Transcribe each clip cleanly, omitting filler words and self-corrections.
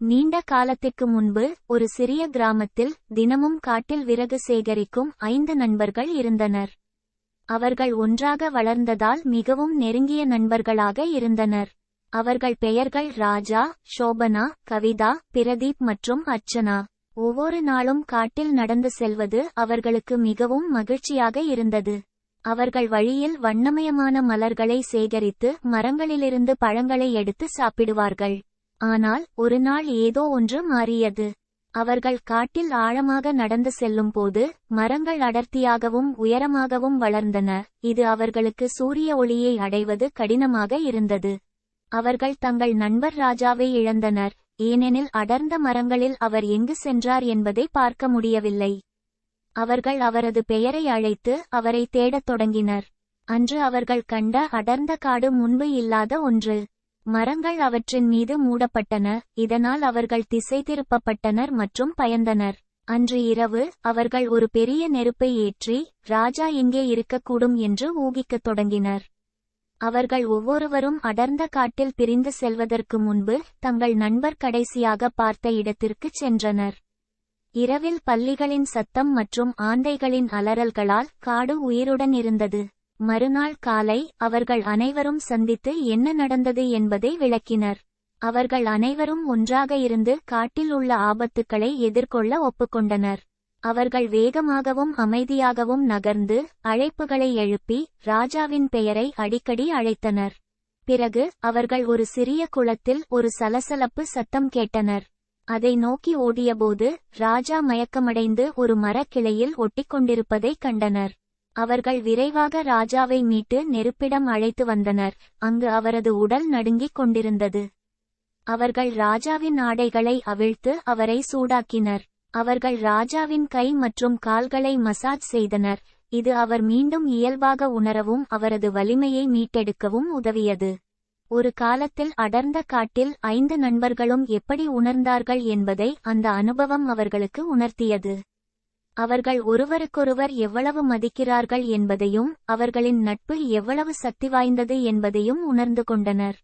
நீண்ட காலத்திற்கு முன்பு ஒரு சிறிய கிராமத்தில் தினமும் காட்டில் விறகு சேகரிக்கும் 5 நண்பர்கள் இருந்தனர். அவர்கள் ஒன்றாக வளர்ந்ததால் மிகவும் நெருங்கிய நண்பர்களாக இருந்தனர். அவர்கள் பெயர்கள் ராஜா, ஷோபனா, கவிதா, பிரதீப் மற்றும் அர்ச்சனா. ஒவ்வொரு நாளும் காட்டில் நடந்து செல்வது அவர்களுக்கு மிகவும் மகிழ்ச்சியாக இருந்தது. அவர்கள் வழியில் வண்ணமயமான மலர்களை சேகரித்து மரங்களிலிருந்து பழங்களை எடுத்து சாப்பிடுவார்கள். ஆனால் ஒரு நாள் ஏதோ ஒன்று மாறியது. அவர்கள் காட்டில் ஆழமாக நடந்து செல்லும்போது மரங்கள் அடர்த்தியாகவும் உயரமாகவும் வளர்ந்தன. இது அவர்களுக்கு சூரிய ஒளியை அடைவது கடினமாக இருந்தது. அவர்கள் தங்கள் நண்பர் ராஜாவை இழந்தனர், ஏனெனில் அடர்ந்த மரங்களில் அவர் எங்கு சென்றார் என்பதை பார்க்க முடியவில்லை. அவர்கள் அவரது பெயரை அழைத்து அவரை தேடத் தொடங்கினர். அன்று அவர்கள் கண்ட அடர்ந்த காடு முன்பு இல்லாத ஒன்று. மரங்கள் அவற்றின் மீது மூடப்பட்டன, இதனால் அவர்கள் திசை திருப்பப்பட்டனர் மற்றும் பயந்தனர். அன்று இரவு அவர்கள் ஒரு பெரிய நெருப்பை ஏற்றி ராஜா எங்கே இருக்கக்கூடும் என்று ஊகிக்கத் தொடங்கினர். அவர்கள் ஒவ்வொருவரும் அடர்ந்த காட்டில் பிரிந்து செல்வதற்கு முன்பு தங்கள் நண்பர் கடைசியாக பார்த்த இடத்திற்குச் சென்றனர். இரவில் பல்லிகளின் சத்தம் மற்றும் ஆந்தைகளின் அலறல்களால் காடு உயிருடன் இருந்தது. மறுநாள் காலை அவர்கள் அனைவரும் சந்தித்து என்ன நடந்தது என்பதை விளக்கினர். அவர்கள் அனைவரும் ஒன்றாக இருந்து காட்டில் உள்ள ஆபத்துக்களை எதிர்கொள்ள ஒப்புக்கொண்டனர். அவர்கள் வேகமாகவும் அமைதியாகவும் நகர்ந்து அழைப்புகளை எழுப்பி ராஜாவின் பெயரை அடிக்கடி அழைத்தனர். பிறகு அவர்கள் ஒரு சிறிய குளத்தில் ஒரு சலசலப்பு சத்தம் கேட்டனர். அதை நோக்கி ஓடியபோது ராஜா மயக்கமடைந்து ஒரு மரக்கிளையில் ஒட்டிக்கொண்டிருப்பதைக் கண்டனர். அவர்கள் விரைவாக ராஜாவை மீட்டு நெருப்பிடம் அழைத்து வந்தனர். அங்கு அவரது உடல் நடுங்கிக் கொண்டிருந்தது. அவர்கள் ராஜாவின் ஆடைகளை அவிழ்த்து அவரை சூடாக்கினர். அவர்கள் ராஜாவின் கை மற்றும் கால்களை மசாஜ் செய்தனர். இது அவர் மீண்டும் இயல்பாக உணரவும் அவரது வலிமையை மீட்டெடுக்கவும் உதவியது. ஒரு காலத்தில் அடர்ந்த காட்டில் 5 நண்பர்களும் எப்படி உணர்ந்தார்கள் என்பதை அந்த அனுபவம் அவர்களுக்கு உணர்த்தியது. அவர்கள் ஒருவருக்கொருவர் எவ்வளவு மதிக்கிறார்கள் என்பதையும் அவர்களின் நட்பு எவ்வளவு சக்தி வாய்ந்தது என்பதையும் உணர்ந்து கொண்டனர்.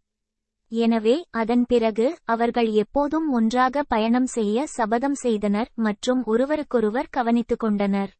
எனவே அதன் பிறகு அவர்கள் எப்போதும் ஒன்றாக பயணம் செய்ய சபதம் செய்தனர் மற்றும் ஒருவருக்கொருவர் கவனித்துக் கொண்டனர்.